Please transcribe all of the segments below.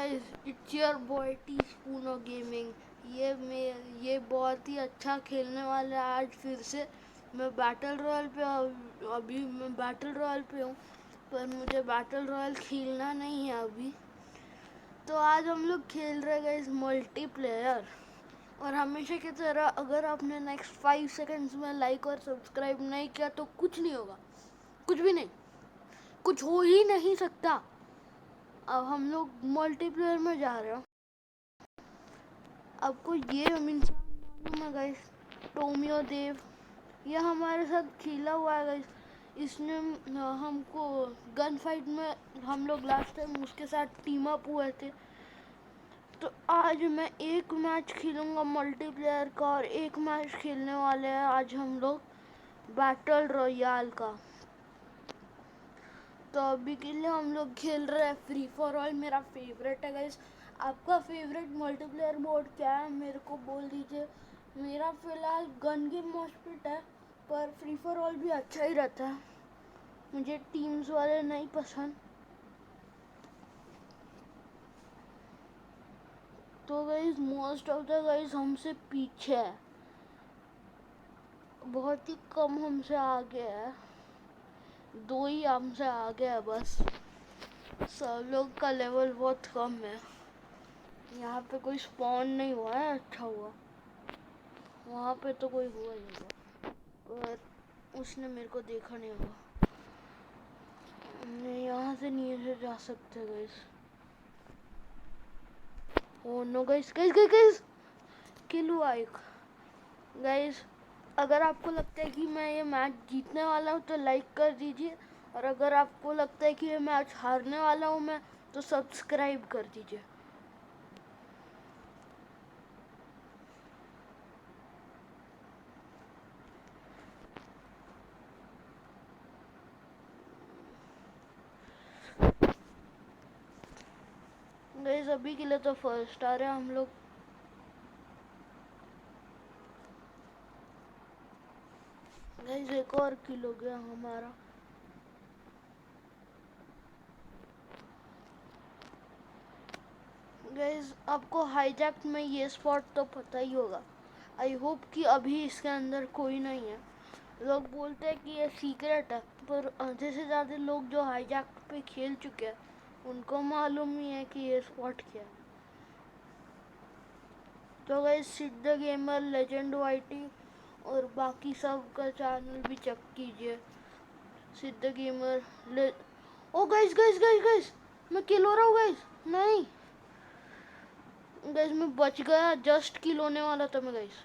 Guys, it's your boy tea spoon of gaming. ये बहुत ही अच्छा खेलने वाला है आज फिर से। मैं बैटल रॉयल पे अभी मैं बैटल रॉयल पे हूँ, पर मुझे बैटल रॉयल खेलना नहीं है अभी। तो आज हम लोग खेल रहे गाइस मल्टीप्लेयर। और हमेशा की तरह अगर आपने नेक्स्ट 5 सेकंड्स में लाइक और सब्सक्राइब नहीं किया तो कुछ नहीं होगा, कुछ भी नहीं, कुछ हो ही नहीं सकता। अब हम लोग मल्टीप्लेयर में जा रहे हो। आपको ये इंसान मालूम है गाइस, टोमियो देव, ये हमारे साथ खेला हुआ है गाइस। इसने हमको गन फाइट में हम लोग लास्ट टाइम उसके साथ टीम अप हुए थे। तो आज मैं एक मैच खेलूंगा मल्टीप्लेयर का और एक मैच खेलने वाले हैं आज हम लोग बैटल रॉयल का। तो अभी के लिए हम लोग खेल रहे हैं फ्री फॉर ऑल। मेरा फेवरेट है गाइस। आपका फेवरेट मल्टीप्लेयर मोड क्या है मेरे को बोल दीजिए। मेरा फ़िलहाल गन गेम मॉस्फिट है, पर फ्री फॉर ऑल भी अच्छा ही रहता है। मुझे टीम्स वाले नहीं पसंद। तो guys most of the guys हमसे पीछे है, बहुत ही कम हमसे आगे है, दो ही हमसे आगे है बस। सब लोग का लेवल बहुत कम है। यहाँ पे कोई स्पॉन नहीं हुआ है, अच्छा हुआ। वहाँ पे तो कोई हुआ ही होगा, पर उसने मेरे को देखा नहीं होगा। नहीं, यहाँ से नीचे जा सकते guys. Oh no guys, guys guys guys, kill हुआ एक। गाइस अगर आपको लगता है कि मैं ये मैच जीतने वाला हूँ तो लाइक कर दीजिए, और अगर आपको लगता है कि ये मैच हारने वाला हूँ मैं तो सब्सक्राइब कर दीजिए। गाइस अभी के लिए तो फर्स्ट आ रहे हैं हम लोग। गाइस एक और किल हो गया हमारा। गाइस आपको हाईजैक में ये स्पॉट तो पता ही होगा। आई होप कि अभी इसके अंदर कोई नहीं है। लोग बोलते हैं कि ये सीक्रेट है, पर आधे से ज़्यादा लोग जो हाईजैक पे खेल चुके हैं उनको मालूम ही है कि ये स्पॉट क्या है। तो गाइस सिद्ध गेमर, लेजेंड वाईटी और बाकी सब का चैनल भी चेक कीजिए। सिद्ध गेमर ले ओ गाइस गाइस गाइस गाइस, मैं किल हो रहा हूँ गाइस। नहीं गाइस, मैं बच गया, जस्ट किल होने वाला था मैं गाइस।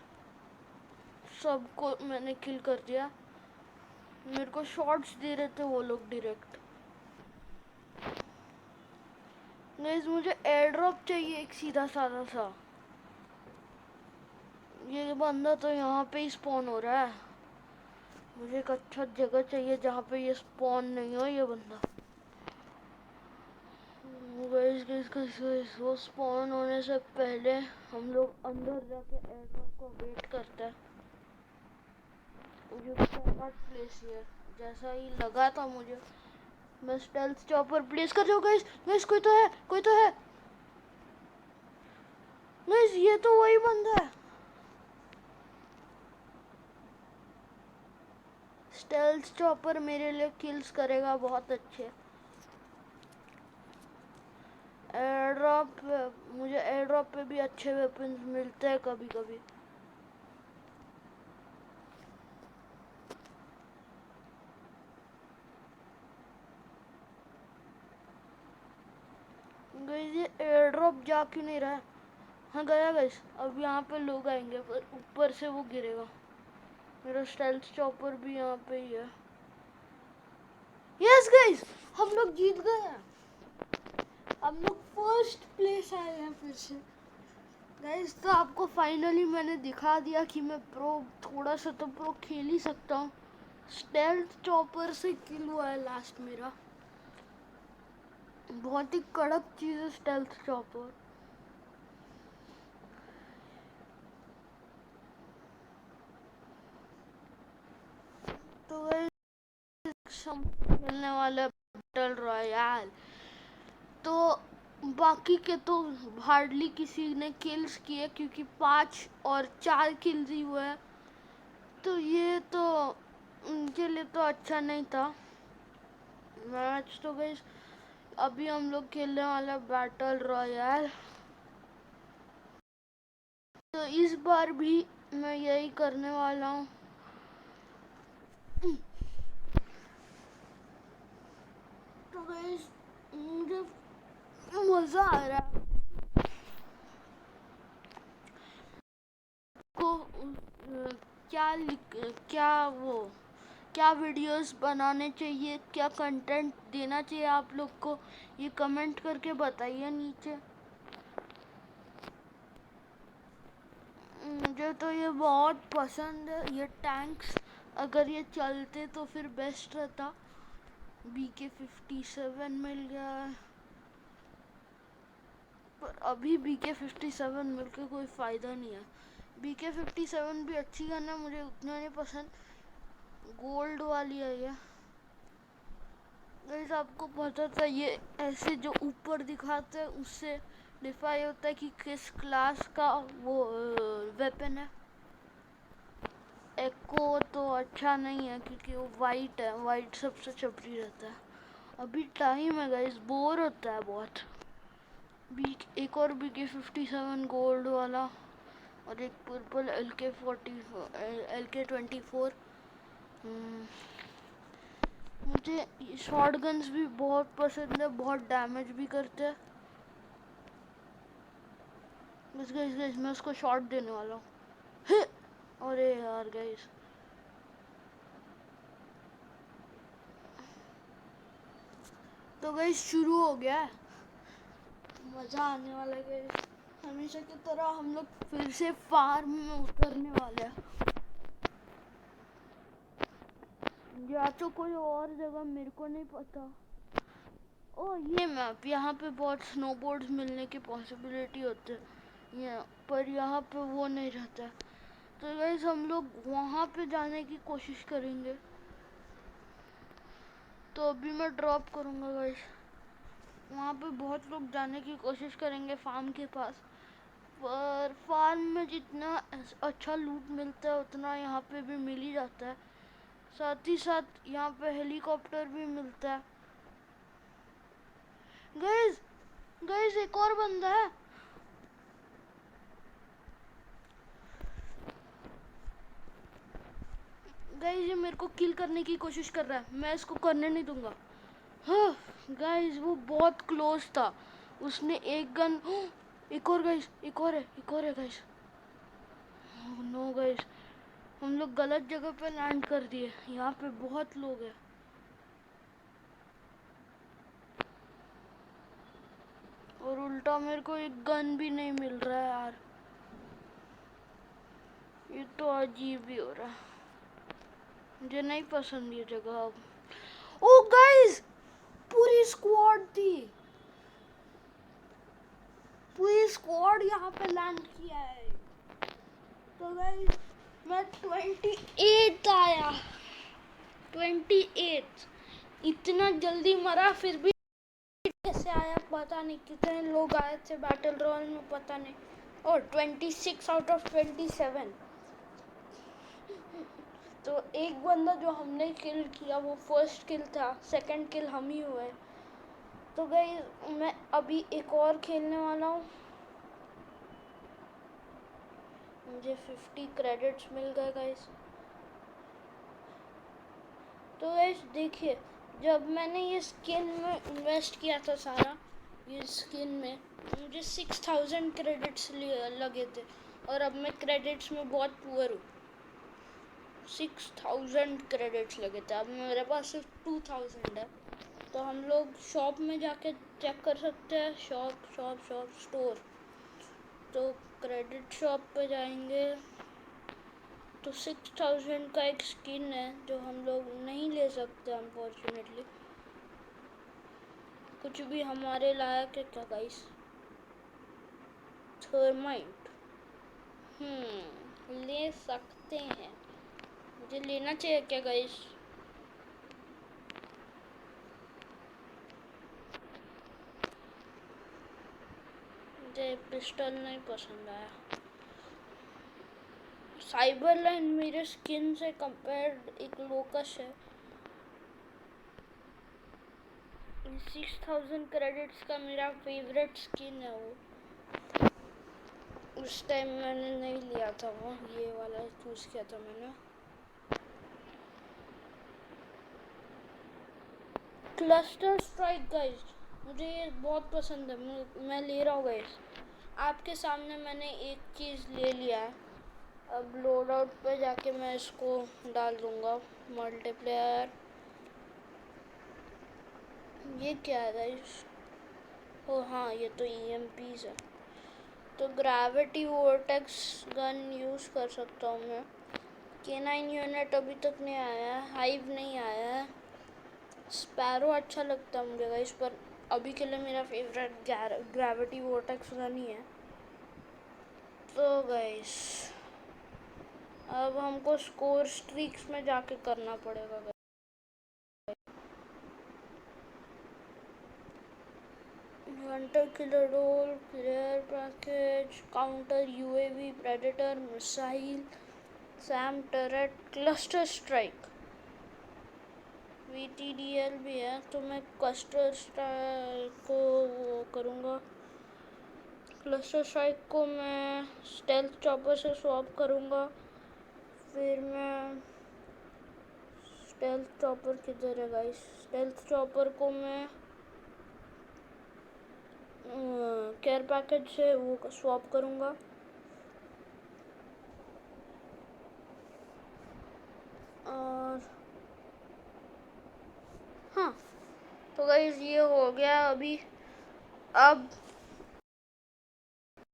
सबको मैंने किल कर दिया। मेरे को शॉट्स दे रहे थे वो लोग डायरेक्ट। गाइस मुझे एयर ड्रॉप चाहिए एक सीधा साधा सा। ये बंदा तो यहाँ पे ही स्पॉन हो रहा है। मुझे एक अच्छा जगह चाहिए जहाँ पे ये स्पॉन नहीं हो ये बंदा। गाइस गाइस गाइस गाइस, वो स्पॉन होने से पहले हम लोग अंदर जाके एयर ड्रॉप को वेट करते हैं। मुझे प्लेस हियर, जैसा ही लगा था मुझे मैं स्टेल्थ चॉपर प्लेस कर रहा हूँ। गाइस गाइस कोई तो है, कोई तो है। गाइस ये तो वही बंदा है। स्टेल्थ चॉपर मेरे लिए किल्स करेगा बहुत अच्छे। एयर ड्रॉप, मुझे एयर ड्रॉप पे भी अच्छे वेपन्स मिलते हैं कभी कभी। गाइस ये एयर ड्रॉप जा क्यों नहीं रहा है। हाँ गया गाइस। अब यहाँ पे लोग आएंगे पर ऊपर से वो गिरेगा। मेरा स्टेल्थ चॉपर भी यहाँ पे ही है। यस गाइस, हम लोग जीत गए हैं। हम लोग फर्स्ट प्लेस आए हैं फिर से। गाइस तो आपको फाइनली मैंने दिखा दिया कि मैं प्रो, थोड़ा सा तो प्रो खेल ही सकता हूँ। स्टेल्थ चॉपर से किल हुआ है लास्ट मेरा। बहुत ही कड़क चीज़ है स्टेल्थ चॉपर। तो गाइस खेलने वाला बैटल रॉयल। तो बाकी के तो हार्डली किसी ने किल्स किए, क्योंकि 5 और 4 किल्स ही हुए हैं, तो ये तो उनके लिए तो अच्छा नहीं था मैच। तो गाइस अभी हम लोग खेलने वाले बैटल रॉयल, तो इस बार भी मैं यही करने वाला हूँ। तो गाइस मुझे मज़ा आ रहा है को क्या क्या वीडियोस बनाने चाहिए, क्या कंटेंट देना चाहिए आप लोग को, ये कमेंट करके बताइए नीचे। मुझे तो ये बहुत पसंद है, ये टैंक्स अगर ये चलते तो फिर बेस्ट रहता। BK-57 मिल गया है, पर अभी BK-57 मिलकर कोई फ़ायदा नहीं है। BK-57 भी अच्छी गन है, मुझे उतना नहीं पसंद। गोल्ड वाली है ये। गाइस आपको पता था ये ऐसे जो ऊपर दिखाते हैं उससे डिफाई होता है कि किस क्लास का वो वेपन है। एको तो अच्छा नहीं है क्योंकि वो वाइट है, वाइट सबसे चपरी रहता है। अभी टाइम है गाइस, बोर होता है बहुत। एक और BK-57 गोल्ड वाला और एक पर्पल LK-24। मुझे शॉर्ट गन्स भी बहुत पसंद है, बहुत डैमेज भी करते हैं। बस गाइस मैं उसको शॉट देने वाला हूँ। अरे यार गाइस, तो गाइस शुरू हो गया है, मज़ा आने वाला है गाइस। हमेशा की तरह हम लोग फिर से फार्म में उतरने वाले हैं, या तो कोई और जगह, मेरे को नहीं पता। ओ ये मैप, यहाँ पे बहुत स्नोबोर्ड्स मिलने की पॉसिबिलिटी होती है, पर यहाँ पे वो नहीं रहता। तो गाइस हम लोग वहाँ पे जाने की कोशिश करेंगे। तो अभी मैं ड्रॉप करूँगा गाइस, वहाँ पे बहुत लोग जाने की कोशिश करेंगे फार्म के पास, पर फार्म में जितना अच्छा लूट मिलता है उतना यहाँ पे भी मिल ही जाता है। साथ ही साथ यहाँ पे हेलीकॉप्टर भी मिलता है। गाइस गाइस एक और बंदा है। गाइस ये मेरे को किल करने की कोशिश कर रहा है, मैं इसको करने नहीं दूंगा। हाँ गाइस वो बहुत क्लोज था, उसने एक गन। एक और गाइस, एक और है गाइस। नो गाइस, हम लोग गलत जगह पे लैंड कर दिए, यहाँ पे बहुत लोग हैं। और उल्टा मेरे को एक गन भी नहीं मिल रहा है यार, ये तो अजीब ही हो रहा है, मुझे नहीं पसंद ये जगह अब। ओ गाइस पूरी स्क्वाड थी, पूरी स्क्वाड यहाँ पे लैंड किया है। तो गाइस मैं 28 आया, 28। इतना जल्दी मरा फिर भी कैसे आया पता नहीं, कितने लोग आए थे बैटल रॉयल में पता नहीं। और 26 आउट ऑफ 27। तो एक बंदा जो हमने किल किया वो फर्स्ट किल था, सेकंड किल हम ही हुए। तो गाइस मैं अभी एक और खेलने वाला हूँ, मुझे 50 क्रेडिट्स मिल गए गाइस। तो गाइस देखिए, जब मैंने ये स्किन में इन्वेस्ट किया था सारा, ये स्किन में मुझे 6000 क्रेडिट्स लगे थे, और अब मैं क्रेडिट्स में बहुत पुअर हूँ। 6000 क्रेडिट्स लगे थे, अब मेरे पास सिर्फ 2000 है। तो हम लोग शॉप में जाके चेक कर सकते हैं, शॉप स्टोर। तो क्रेडिट शॉप पे जाएंगे तो 6000 का एक स्किन है जो हम लोग नहीं ले सकते अनफॉर्चुनेटली। कुछ भी हमारे लायक है क्या गाइस? थर्माइट ले सकते हैं, मुझे लेना चाहिए क्या गाइस? पिस्टल नहीं पसंद आया। साइबरलाइन मेरे स्किन से कंपेयर्ड एक लोकस है। 6000 क्रेडिट्स का मेरा फेवरेट स्किन है वो। उस टाइम मैंने नहीं लिया था वो, ये वाला चूज किया था मैंने। क्लस्टर स्ट्राइक गाइस, मुझे ये बहुत पसंद है, मैं ले रहा हूँ गाइस। आपके सामने मैंने एक चीज़ ले लिया है। अब लोड आउट पे जाके मैं इसको डाल दूंगा मल्टीप्लेयर। ये क्या है गाइस? ओ हाँ, ये तो EMPs है। तो ग्रेविटी वोर्टेक्स गन यूज़ कर सकता हूँ मैं। K9 यूनिट अभी तक नहीं आया है, हाइव नहीं आया है। स्पैरो अच्छा लगता है मुझे गाइस, पर अभी के लिए मेरा फेवरेट ग्रेविटी वोर्टेक्स गन ही है। तो गाइस अब हमको स्कोर स्ट्रीक्स में जाके करना पड़ेगा। Hunter killer role, player package, counter UAV, predator, missile, SAM turret, cluster strike, VTDL भी है। तो मैं क्लस्टर स्ट्राइक को वो करूँगा। क्लस्टर स्ट्राइक को मैं स्टेल्थ चॉपर से स्वैप करूँगा। फिर मैं स्टेल्थ चॉपर किधर है गाइस? स्टेल्थ चॉपर को मैं केयर पैकेज से वो स्वैप करूँगा। और हाँ, तो गाइस ये हो गया अभी। अब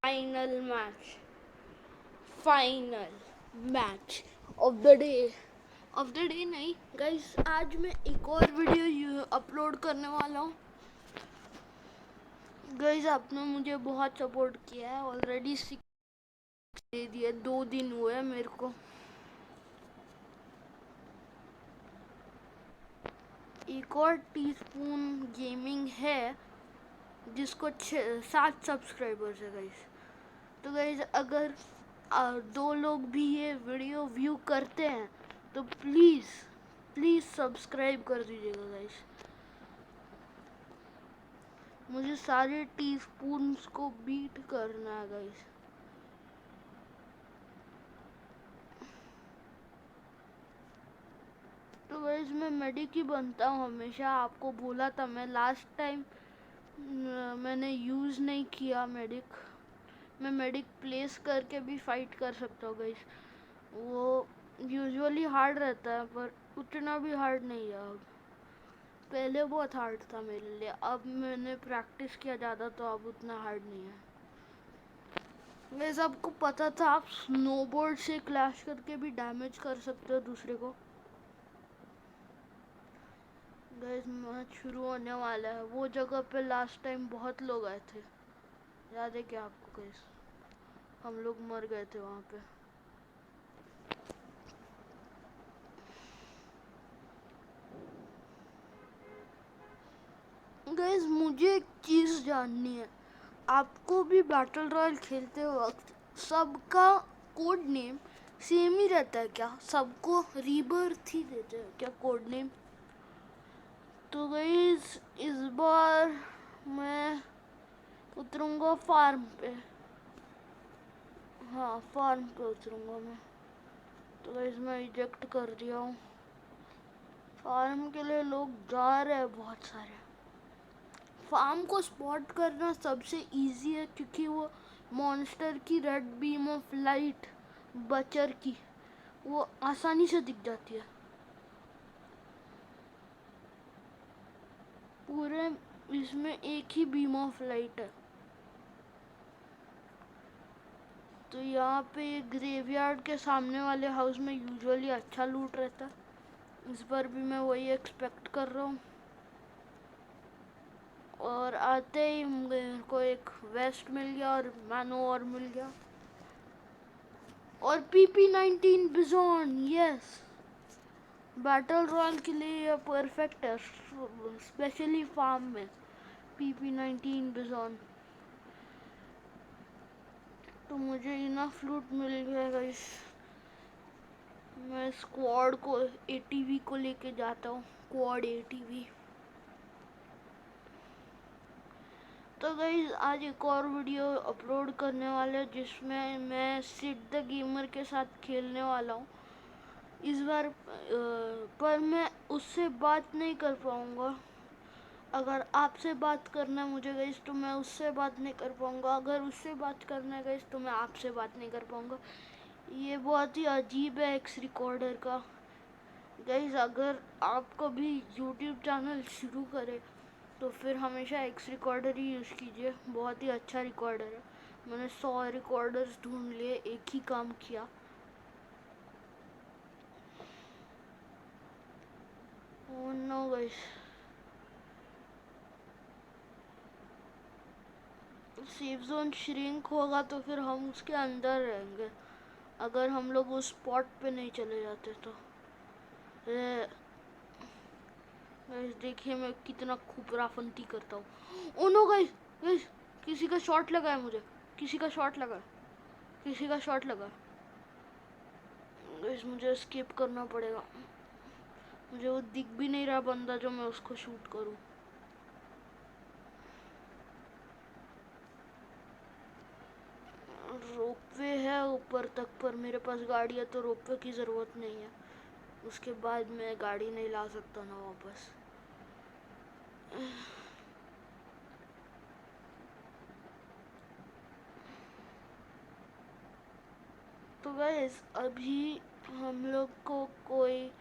final match of the day नहीं गाइस, आज मैं एक और वीडियो अपलोड करने वाला हूँ। गाइस आपने मुझे बहुत सपोर्ट किया है, ऑलरेडी 6 दे दिए, 2 दिन हुए मेरे को। एक और टीस्पून गेमिंग है जिसको 7 सब्सक्राइबर्स है गाइस। तो गाइस अगर 2 लोग भी ये वीडियो व्यू करते हैं तो प्लीज़ सब्सक्राइब कर दीजिएगा गाइस। मुझे सारे टीस्पून्स को बीट करना है गाइस। तो गाइस मैं मेडिक ही बनता हूँ हमेशा, आपको बोला था मैं लास्ट टाइम। मैंने यूज़ नहीं किया मेडिक। मैं मेडिक प्लेस करके भी फाइट कर सकता हूँ गाइस। वो यूजुअली हार्ड रहता है पर उतना भी हार्ड नहीं है अब। पहले बहुत हार्ड था मेरे लिए, अब मैंने प्रैक्टिस किया ज़्यादा तो अब उतना हार्ड नहीं है। वैसे आपको पता था आप स्नोबोर्ड से क्लैश करके भी डैमेज कर सकते हो दूसरे को। गाइस मैच शुरू होने वाला है। वो जगह पे लास्ट टाइम बहुत लोग आए थे, याद है क्या आपको गाइस? हम लोग मर गए थे वहाँ पे। गाइस मुझे एक चीज़ जाननी है, आपको भी बैटल रॉयल खेलते वक्त सबका कोड नेम सेम ही रहता है क्या? सबको रीबर्थ ही देते हैं क्या कोड नेम? तो गाइस इस बार मैं उतरूंगा फार्म पे। हाँ फार्म पे उतरूंगा मैं। तो गाइस मैं इजेक्ट कर दिया हूँ। फार्म के लिए लोग जा रहे हैं बहुत सारे। फार्म को स्पॉट करना सबसे इजी है क्योंकि वो मॉन्स्टर की रेड बीम ऑफ लाइट बचर की वो आसानी से दिख जाती है। पूरे इसमें एक ही बीम ऑफ लाइट है। तो यहाँ पे ग्रेवयार्ड के सामने वाले हाउस में यूजुअली अच्छा लूट रहता है। इस बार भी मैं वही एक्सपेक्ट कर रहा हूँ। और आते ही मेरे को एक वेस्ट मिल गया और मैनो और मिल गया और PP19 bison. Yes, battle royal के लिए यह परफेक्ट है, स्पेशली फार्म में PP19 बिजॉन। तो मुझे इनफ लूट मिल गया गाइस। मैं स्क्वाड को एटीवी को लेके जाता हूँ, क्वाड एटीवी। तो गाइस आज एक और वीडियो अपलोड करने वाले हैं जिसमें मैं सिड द गेमर के साथ खेलने वाला हूँ इस बार। पर मैं उससे बात नहीं कर पाऊँगा। अगर आपसे बात करना है मुझे गाइस तो मैं उससे बात नहीं कर पाऊँगा, अगर उससे बात करना है गाइस तो मैं आपसे बात नहीं कर पाऊँगा। ये बहुत ही अजीब है एक्स रिकॉर्डर का। गाइस अगर आप कभी यूट्यूब चैनल शुरू करें तो फिर हमेशा एक्स रिकॉर्डर ही यूज़ कीजिए, बहुत ही अच्छा रिकॉर्डर है। मैंने 100 रिकॉर्डर्स ढूंढ लिए, एक ही काम किया। Oh no guys, safe zone shrink होगा तो फिर हम उसके अंदर रहेंगे, अगर हम लोग उस स्पॉट पे नहीं चले जाते तो। गाइस देखिए मैं कितना खुपराफंती करता हूँ। ओह नो गाइस, गाइस किसी का शॉट लगा है मुझे, किसी का शॉट लगा है, किसी का शॉट लगा है। गाइस मुझे एस्केप करना पड़ेगा, मुझे वो दिख भी नहीं रहा बंदा जो मैं उसको शूट करूँ। रोपवे है ऊपर तक, पर मेरे पास गाड़ी है तो रोपवे की ज़रूरत नहीं है। उसके बाद मैं गाड़ी नहीं ला सकता ना वापस। तो गाइस अभी हम लोग को कोई,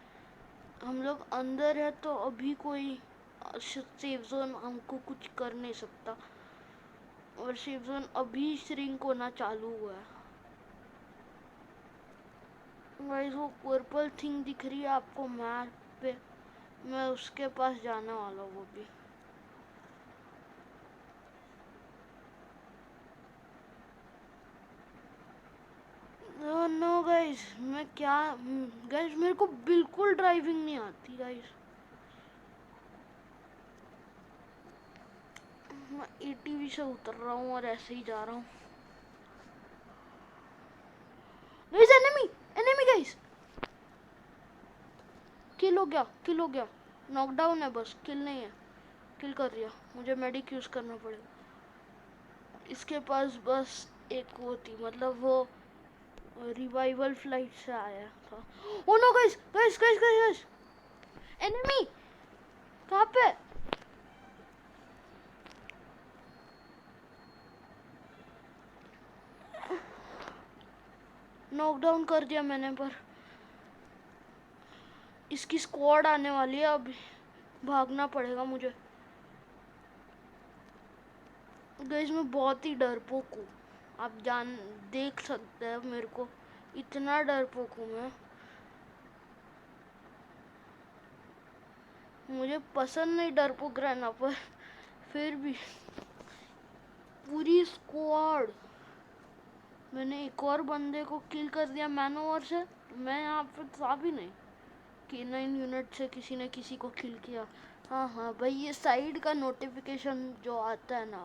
हम लोग अंदर है तो अभी कोई सेफ जोन हमको कुछ कर नहीं सकता, और सेफ जोन अभी श्रिंक होना चालू हुआ है। गाइस वो पर्पल थिंग दिख रही है आपको मैप पे, मैं उसके पास जाने वाला हूँ। वो भी नो गाइस, मैं क्या, गाइस मेरे को बिल्कुल ड्राइविंग नहीं आती गाइस। मैं एटीवी से उतर रहा हूँ और ऐसे ही जा रहा हूँ। गाइस एनिमी, एनिमी गाइस, किल हो गया, किल हो गया। नॉकडाउन है बस, किल नहीं है। किल कर दिया, मुझे मेडिक यूज करना पड़ेगा। इसके पास बस एक वो थी, मतलब वो रिवाइवल फ्लाइट से आया था। Oh no guys, guys guys guys, enemy कहाँ पे? नॉकडाउन कर दिया मैंने, पर इसकी स्क्वाड आने वाली है, अब भागना पड़ेगा मुझे। गाइस मैं बहुत ही डरपोक हूँ, आप जान देख सकते हैं मेरे को, इतना डरपोक हूँ मैं। मुझे पसंद नहीं डरपोक रहना, पर फिर भी पूरी स्क्वाड। मैंने एक और बंदे को किल कर दिया मैनोवर से, मैं यहाँ पे था भी नहीं कि 9 यूनिट से किसी ने किसी को किल किया। हाँ हाँ भाई, ये साइड का नोटिफिकेशन जो आता है ना,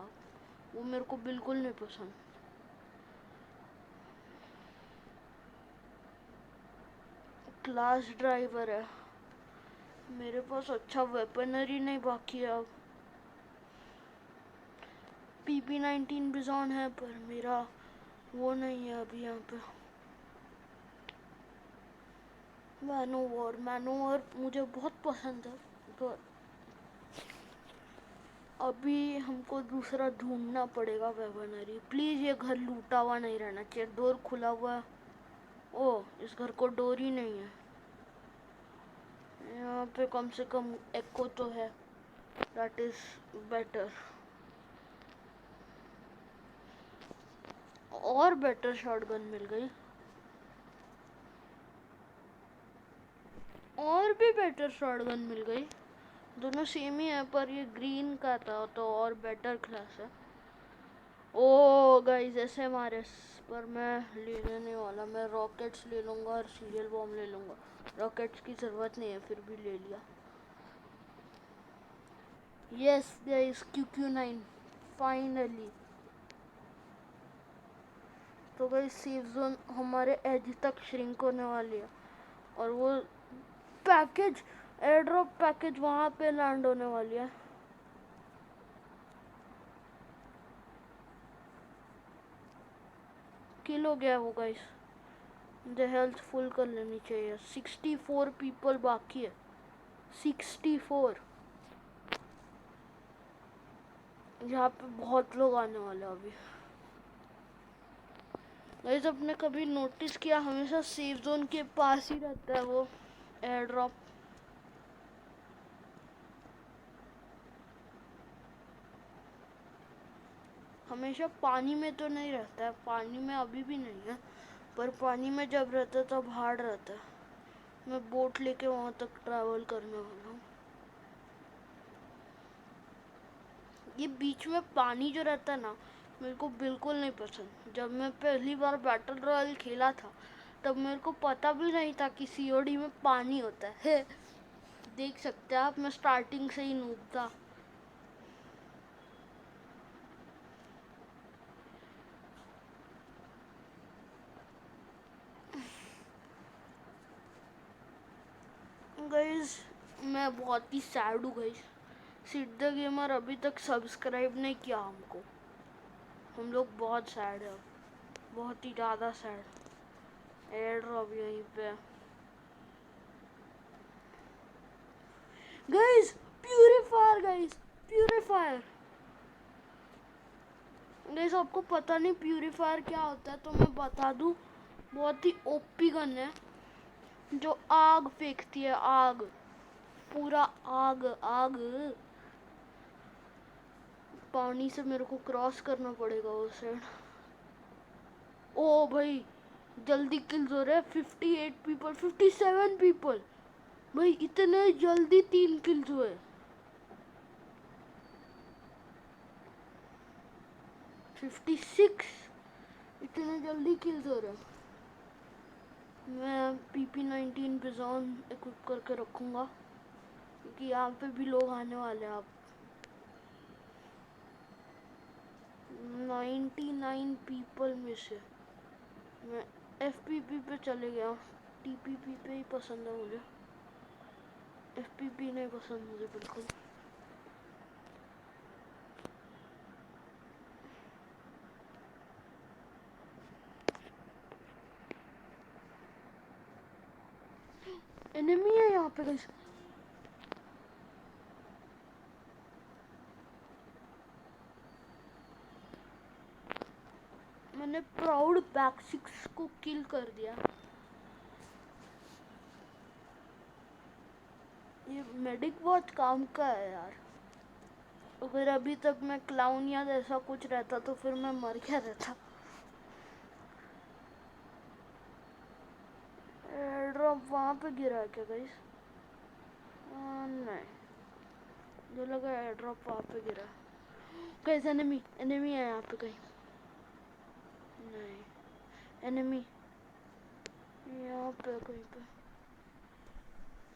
वो मेरे को बिल्कुल नहीं पसंद। क्लास ड्राइवर है मेरे पास, अच्छा वेपनरी नहीं बाकी है अब। PP-19 बिजॉन है पर मेरा वो नहीं है अभी यहाँ पे। मैनोवर, मैनोवर मुझे बहुत पसंद है, पर अभी हमको दूसरा ढूंढना पड़ेगा वेपनरी। प्लीज़ ये घर लूटा हुआ नहीं रहना चाहिए, डोर खुला हुआ है। ओह इस घर को डोर ही नहीं है। यहाँ पे कम से कम एको तो है, दैट इज बेटर। और बेटर शॉटगन मिल गई, और भी बेटर शॉटगन मिल गई। दोनों सेम ही है, पर ये ग्रीन का था तो और बेटर क्लास है। ओ गाइस SMRS, पर मैं लेने नहीं वाला, मैं रॉकेट्स ले लूँगा और सीरियल बॉम्ब ले लूँगा। रॉकेट्स की ज़रूरत नहीं है, फिर भी ले लिया। Yes guys, QQ9 finally. तो गाइस सेफ जोन हमारे एज तक श्रिंक होने वाली है और वो पैकेज एयर ड्रॉप पैकेज वहाँ पे लैंड होने वाली है। किल हो गया वो गाइस, मुझे हेल्थ फुल कर लेनी चाहिए। 64 पीपल बाकी है, 64। यहाँ पे बहुत लोग आने वाले हैं अभी। गाइस आपने कभी नोटिस किया हमेशा सेफ जोन के पास ही रहता है वो एयर ड्रॉप? हमेशा पानी में तो नहीं रहता है, पानी में अभी भी नहीं है, पर पानी में जब रहता है तब हार्ड रहता है। मैं बोट लेके वहां तक ट्रैवल करने वाला हूँ। ये बीच में पानी जो रहता है ना, मेरे को बिल्कुल नहीं पसंद। जब मैं पहली बार बैटल रॉयल खेला था तब मेरे को पता भी नहीं था कि सीओडी में पानी होता है। देख सकते हैं आप, मैं स्टार्टिंग से ही नूब था। गाइस मैं बहुत ही सैड हूँ गाइस, सिड द गेमर अभी तक सब्सक्राइब नहीं किया हमको। हम लोग बहुत सैड है, बहुत ही ज़्यादा सैड। एयर ड्रॉप यहीं पे guys, purifier guys, purifier. Guys आपको पता नहीं प्यूरीफायर क्या होता है तो मैं बता दूं, बहुत ही ओपी गन है जो आग फेंकती है, आग, पूरा आग आग। पानी से मेरे को क्रॉस करना पड़ेगा उस साइड। ओ भाई जल्दी किल्स हो रहे हैं, 58 पीपल, 57 पीपल। भाई इतने जल्दी 3 किल्स हुए। 56, इतने जल्दी किल्स हो रहे हैं। मैं PP-19 बिजॉन इक्विप करके रखूंगा क्योंकि यहाँ पे भी लोग आने वाले हैं। अब 99 पीपल में से मैं FPP पे चले गया। TPP पे ही पसंद है मुझे, FPP नहीं पसंद मुझे बिल्कुल। एनिमी है यहाँ पे गाइस। मैंने प्राउड बैक 6 को किल कर दिया। ये मेडिक बहुत काम का है यार। अगर अभी तक मैं क्लाउन या ऐसा कुछ रहता तो फिर मैं मर गया रहता। एयर ड्रॉप वहाँ पे गिरा है क्या गाइस? नहीं, मुझे लगा एयर ड्रॉप वहाँ पे गिरा। गाइस एनिमी, एनिमी है यहाँ पे कहीं? नहीं, एनिमी यहाँ पे कहीं पे।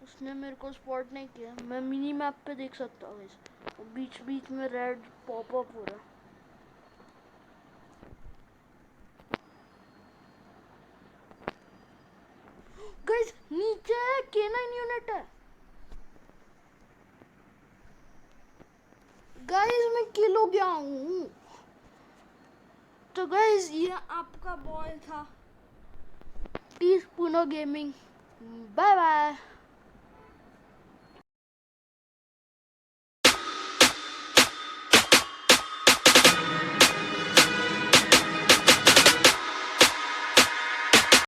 उसने मेरे को स्पॉट नहीं किया। मैं मिनी मैप पे देख सकता हूँ गाइस, बीच बीच में रेड पॉपअप हो रहा है। गाइस नीचे K9 यूनिट है। गाइस मैं किल हो गया हूँ। तो गाइस ये आपका बॉय था टीस्पूनो गेमिंग। Bye bye.